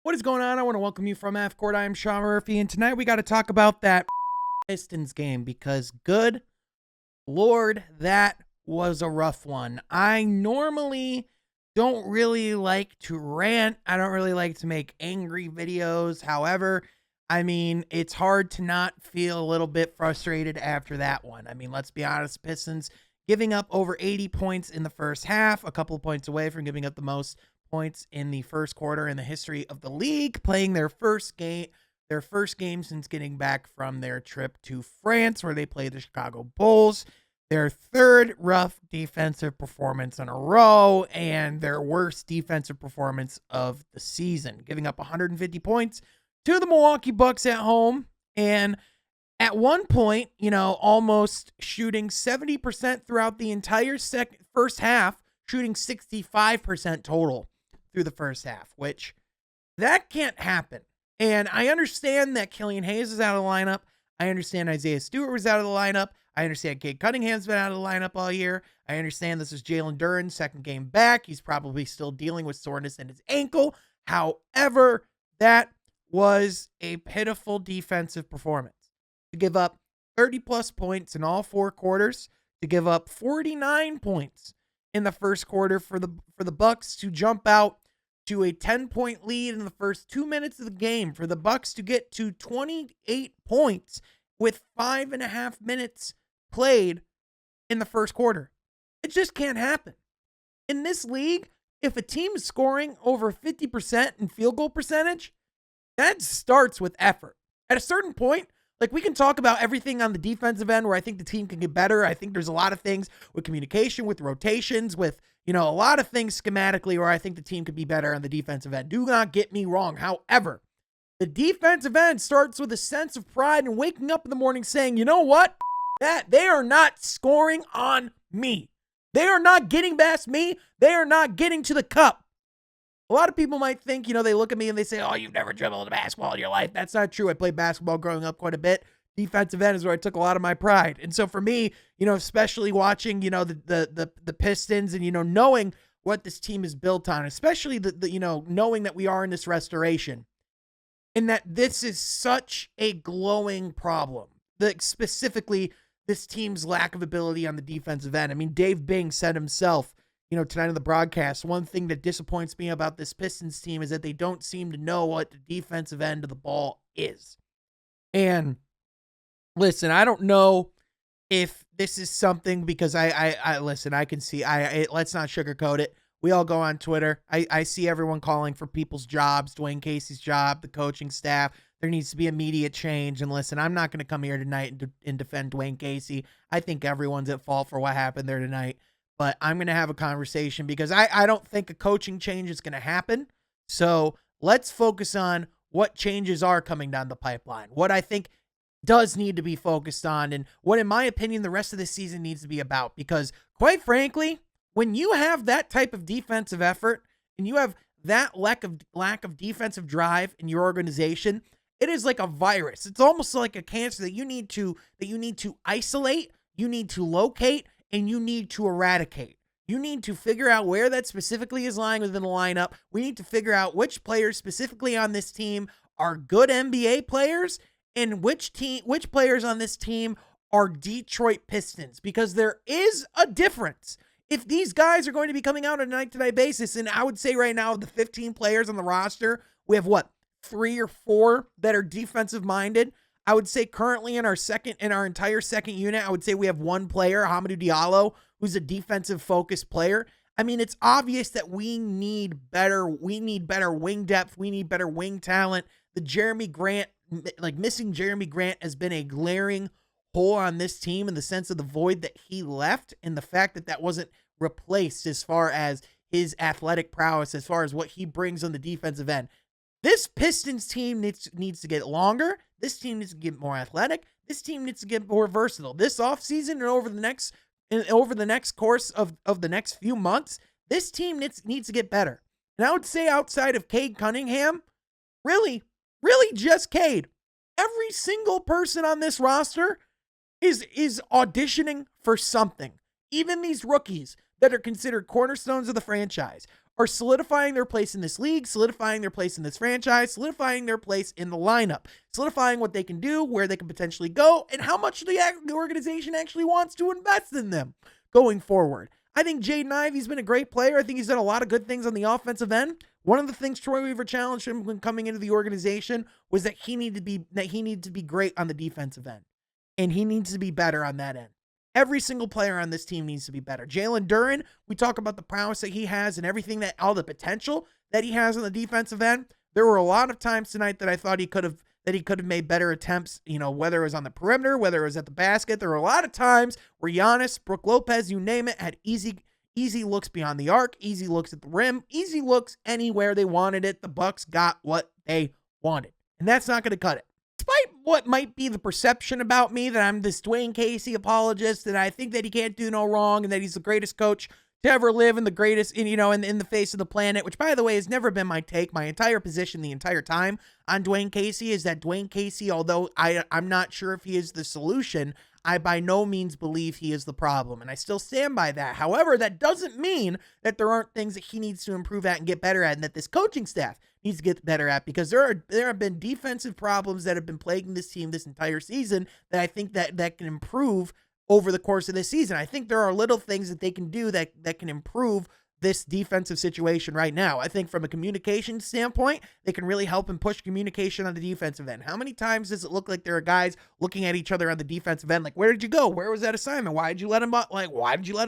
What is going on? I want to welcome you from Half Court. I am Sean Murphy, and tonight we got to talk about that Pistons game because, good Lord, that was a rough one. I normally don't really like to rant. I don't really like to make angry videos. However, it's hard to not feel a little bit frustrated after that one. Let's be honest, Pistons giving up over 80 points in the first half, a couple of points away from giving up the most points in the first quarter in the history of the league, playing their first game since getting back from their trip to France where they played the Chicago Bulls. Their third rough defensive performance in a row and their worst defensive performance of the season, giving up 150 points to the Milwaukee Bucks at home. And at one point, almost shooting 70% throughout the entire first half, shooting 65% total through the first half, which that can't happen. And I understand that Killian Hayes is out of the lineup. I understand Isaiah Stewart was out of the lineup. I understand Cade Cunningham's been out of the lineup all year. I understand this is Jalen Duren's second game back. He's probably still dealing with soreness in his ankle. However, that was a pitiful defensive performance. To give up 30-plus points in all four quarters, to give up 49 points in the first quarter for the Bucks to jump out to a 10-point lead in the first 2 minutes of the game, for the Bucks to get to 28 points with 5.5 minutes played in the first quarter. It just can't happen. In this league, if a team is scoring over 50% in field goal percentage, that starts with effort. At a certain point, we can talk about everything on the defensive end where I think the team can get better. I think there's a lot of things with communication, with rotations, with, a lot of things schematically where I think the team could be better on the defensive end. Do not get me wrong. However, the defensive end starts with a sense of pride and waking up in the morning saying, you know what? That they are not scoring on me. They are not getting past me. They are not getting to the cup. A lot of people might think, they look at me and they say, oh, you've never dribbled a basketball in your life. That's not true. I played basketball growing up quite a bit. Defensive end is where I took a lot of my pride. And so for me, especially watching, the Pistons and, knowing what this team is built on, especially knowing that we are in this restoration and that this is such a glowing problem, specifically this team's lack of ability on the defensive end. Dave Bing said himself, tonight on the broadcast, one thing that disappoints me about this Pistons team is that they don't seem to know what the defensive end of the ball is. And listen, I don't know if this is something because I listen, I can see, let's not sugarcoat it. We all go on Twitter. I see everyone calling for people's jobs, Dwayne Casey's job, the coaching staff. There needs to be immediate change. And listen, I'm not going to come here tonight and defend Dwayne Casey. I think everyone's at fault for what happened there tonight. But I'm going to have a conversation because I don't think a coaching change is going to happen. So let's focus on what changes are coming down the pipeline, what I think does need to be focused on, and what, in my opinion, the rest of the season needs to be about. Because, quite frankly, when you have that type of defensive effort and you have that lack of defensive drive in your organization, it is like a virus. It's almost like a cancer that you need to isolate, you need to locate, and you need to eradicate. You need to figure out where that specifically is lying within the lineup. We need to figure out which players specifically on this team are good NBA players and which players on this team are Detroit Pistons, because there is a difference. If these guys are going to be coming out on a night-to-night basis, and I would say right now of the 15 players on the roster, we have 3 or 4 that are defensive-minded. I would say currently in our entire second unit, I would say we have one player, Hamidou Diallo, who's a defensive-focused player. It's obvious that we need better wing depth. We need better wing talent. Missing Jeremy Grant has been a glaring hole on this team in the sense of the void that he left and the fact that wasn't replaced as far as his athletic prowess, as far as what he brings on the defensive end. This Pistons team needs to get longer. This team needs to get more athletic. This team needs to get more versatile. This offseason and over the next course of the next few months, this team needs to get better. And I would say outside of Cade Cunningham, really just Cade. Every single person on this roster is auditioning for something. Even these rookies that are considered cornerstones of the franchise are solidifying their place in this league, solidifying their place in this franchise, solidifying their place in the lineup, solidifying what they can do, where they can potentially go, and how much the organization actually wants to invest in them going forward. I think Jaden Ivey's been a great player. I think he's done a lot of good things on the offensive end. One of the things Troy Weaver challenged him when coming into the organization was that he needed to be great on the defensive end, and he needs to be better on that end. Every single player on this team needs to be better. Jalen Duren, we talk about the prowess that he has and everything all the potential that he has on the defensive end. There were a lot of times tonight that I thought he could have made better attempts, whether it was on the perimeter, whether it was at the basket. There were a lot of times where Giannis, Brook Lopez, you name it, had easy looks beyond the arc, easy looks at the rim, easy looks anywhere they wanted it. The Bucks got what they wanted, and that's not going to cut it. Despite what might be the perception about me that I'm this Dwayne Casey apologist, that I think that he can't do no wrong and that he's the greatest coach to ever live and the greatest, in the face of the planet, which, by the way, has never been my take. My entire position the entire time on Dwayne Casey is that Dwayne Casey, although I'm not sure if he is the solution, I by no means believe he is the problem, and I still stand by that. However, that doesn't mean that there aren't things that he needs to improve at and get better at, and that this coaching staff needs to get better at, because there have been defensive problems that have been plaguing this team this entire season that I think that can improve over the course of this season. I think there are little things that they can do that can improve this defensive situation right now. I think from a communication standpoint, they can really help and push communication on the defensive end. How many times does it look like there are guys looking at each other on the defensive end? Like, where did you go? Where was that assignment? Why did you let him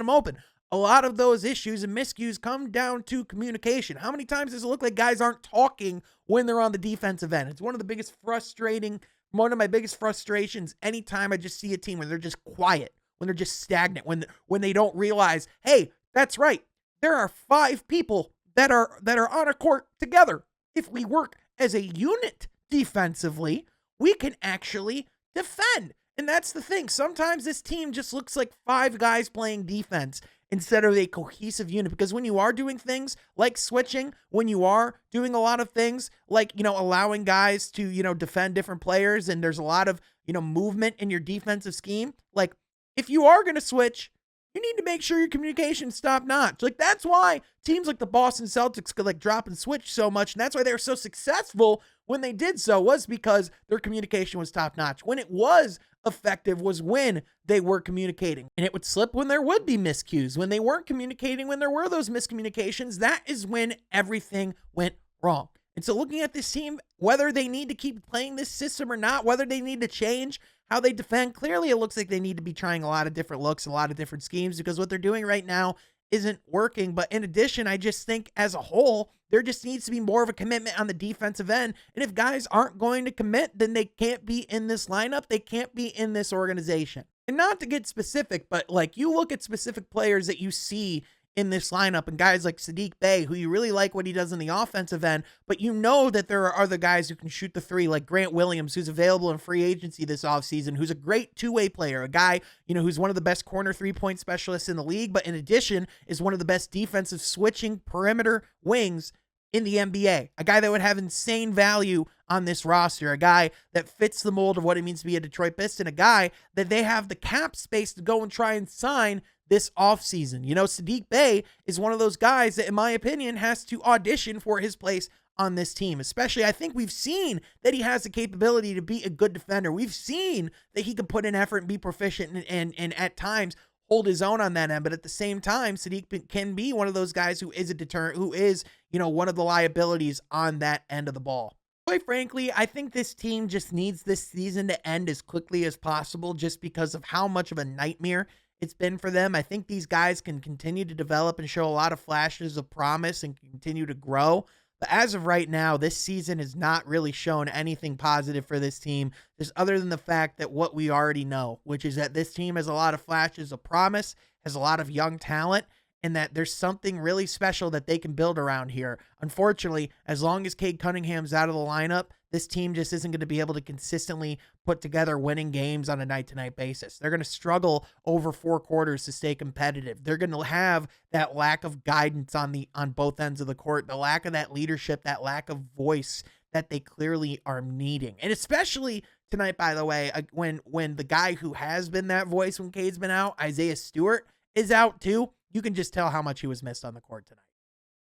open? A lot of those issues and miscues come down to communication. How many times does it look like guys aren't talking when they're on the defensive end? It's one of my biggest frustrations anytime I just see a team when they're just quiet, when they're just stagnant, when they don't realize, hey, that's right, there are 5 people that are on a court together. If we work as a unit defensively, we can actually defend. And that's the thing. Sometimes this team just looks like 5 guys playing defense instead of a cohesive unit, because when you are doing things like switching, when you are doing a lot of things like, allowing guys to, defend different players, and there's a lot of, movement in your defensive scheme, like, if you are going to switch, you need to make sure your communication's top notch. Like, that's why teams like the Boston Celtics could like drop and switch so much. And that's why they were so successful when they did so, was because their communication was top notch. When it was effective was when they were communicating, and it would slip when there would be miscues. When they weren't communicating, when there were those miscommunications, that is when everything went wrong. And so looking at this team, whether they need to keep playing this system or not, whether they need to change how they defend, clearly it looks like they need to be trying a lot of different looks, a lot of different schemes, because what they're doing right now isn't working. But in addition, I just think as a whole, there just needs to be more of a commitment on the defensive end. And if guys aren't going to commit, then they can't be in this lineup. They can't be in this organization. And not to get specific, but like, you look at specific players that you see in this lineup, and guys like Saddiq Bey, who you really like what he does in the offensive end, but you know that there are other guys who can shoot the three, like Grant Williams, who's available in free agency this offseason, who's a great two-way player, a guy, who's one of the best corner three-point specialists in the league, but in addition is one of the best defensive switching perimeter wings in the NBA, a guy that would have insane value on this roster, a guy that fits the mold of what it means to be a Detroit Piston, a guy that they have the cap space to go and try and sign this offseason. Saddiq Bey is one of those guys that, in my opinion, has to audition for his place on this team. Especially, I think we've seen that he has the capability to be a good defender. We've seen that he can put in effort and be proficient and at times hold his own on that end. But at the same time, Saddiq can be one of those guys who is a deterrent, who is, one of the liabilities on that end of the ball. Quite frankly, I think this team just needs this season to end as quickly as possible, just because of how much of a nightmare it's been for them. I think these guys can continue to develop and show a lot of flashes of promise and continue to grow. But as of right now, this season has not really shown anything positive for this team, just other than the fact that what we already know, which is that this team has a lot of flashes of promise, has a lot of young talent, and that there's something really special that they can build around here. Unfortunately, as long as Cade Cunningham's out of the lineup, this team just isn't going to be able to consistently put together winning games on a night-to-night basis. They're going to struggle over 4 quarters to stay competitive. They're going to have that lack of guidance on both ends of the court, the lack of that leadership, that lack of voice that they clearly are needing. And especially tonight, by the way, when the guy who has been that voice when Cade's been out, Isaiah Stewart, is out too, you can just tell how much he was missed on the court tonight.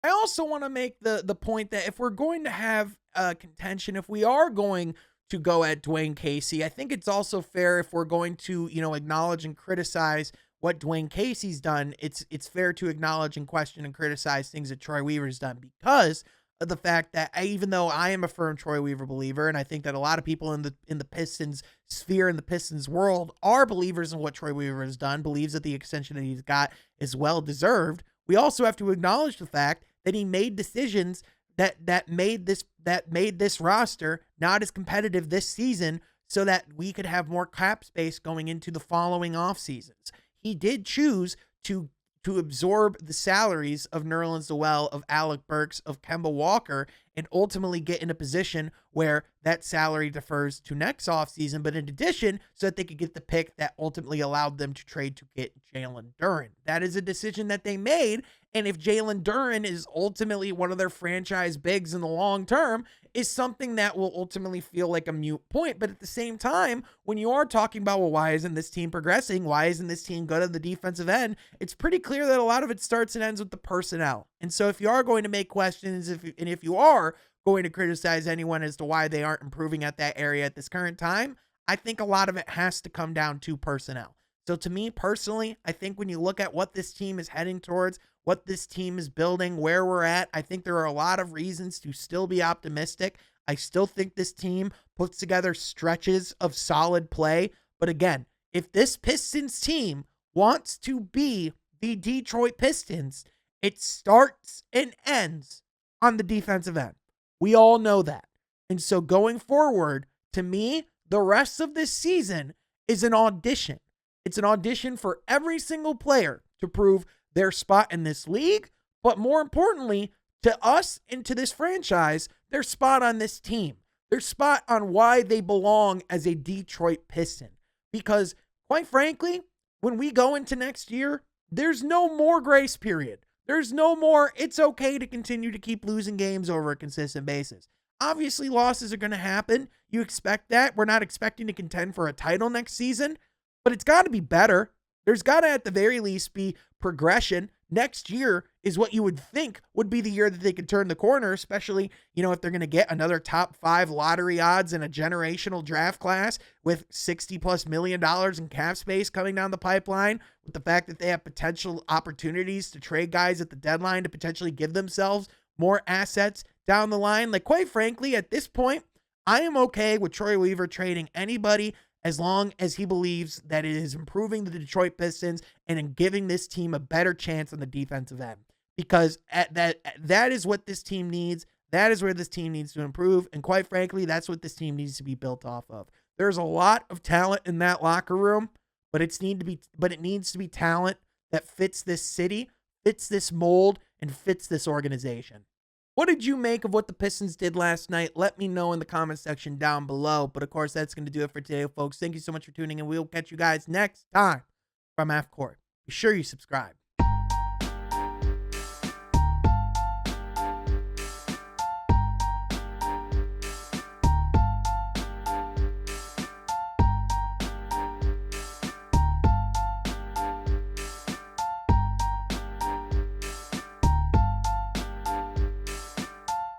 I also want to make the point that if we're going to have contention, if we are going to go at Dwayne Casey, I think it's also fair if we're going to, acknowledge and criticize what Dwayne Casey's done. It's fair to acknowledge and question and criticize things that Troy Weaver's done, because of the fact that even though I am a firm Troy Weaver believer, and I think that a lot of people in the Pistons sphere, in the Pistons world, are believers in what Troy Weaver has done, believes that the extension that he's got is well deserved, we also have to acknowledge the fact that he made decisions that made this roster not as competitive this season, so that we could have more cap space going into the following off seasons. He did choose to absorb the salaries of Nerlens Noel, of Alec Burks, of Kemba Walker, and ultimately get in a position where that salary defers to next offseason, but in addition, so that they could get the pick that ultimately allowed them to trade to get Jalen Duren. That is a decision that they made, and if Jalen Duren is ultimately one of their franchise bigs in the long term, is something that will ultimately feel like a moot point. But at the same time, when you are talking about, well, why isn't this team progressing? Why isn't this team good on the defensive end? It's pretty clear that a lot of it starts and ends with the personnel. And so if you are going to make questions, if you are going to criticize anyone as to why they aren't improving at that area at this current time, I think a lot of it has to come down to personnel. So to me personally, I think when you look at what this team is heading towards, what this team is building, where we're at, I think there are a lot of reasons to still be optimistic. I still think this team puts together stretches of solid play. But again, if this Pistons team wants to be the Detroit Pistons, it starts and ends on the defensive end. We all know that. And so going forward, to me, the rest of this season is an audition. It's an audition for every single player to prove their spot in this league, but more importantly, to us and to this franchise, their spot on this team, their spot on why they belong as a Detroit Piston. Because quite frankly, when we go into next year, there's no more grace period. There's no more, it's okay to continue to keep losing games over a consistent basis. Obviously, losses are going to happen. You expect that. We're not expecting to contend for a title next season, but it's got to be better. There's got to, at the very least, be progression. Next year is what you would think would be the year that they could turn the corner, especially, if they're going to get another top 5 lottery odds in a generational draft class with $60+ million in cap space coming down the pipeline, with the fact that they have potential opportunities to trade guys at the deadline to potentially give themselves more assets down the line. Like, quite frankly, at this point, I am okay with Troy Weaver trading anybody as long as he believes that it is improving the Detroit Pistons and in giving this team a better chance on the defensive end. Because that is what this team needs. That is where this team needs to improve. And quite frankly, that's what this team needs to be built off of. There's a lot of talent in that locker room, but it needs to be talent that fits this city, fits this mold, and fits this organization. What did you make of what the Pistons did last night? Let me know in the comment section down below. But of course, that's going to do it for today, folks. Thank you so much for tuning in. We'll catch you guys next time from Half Court. Be sure you subscribe.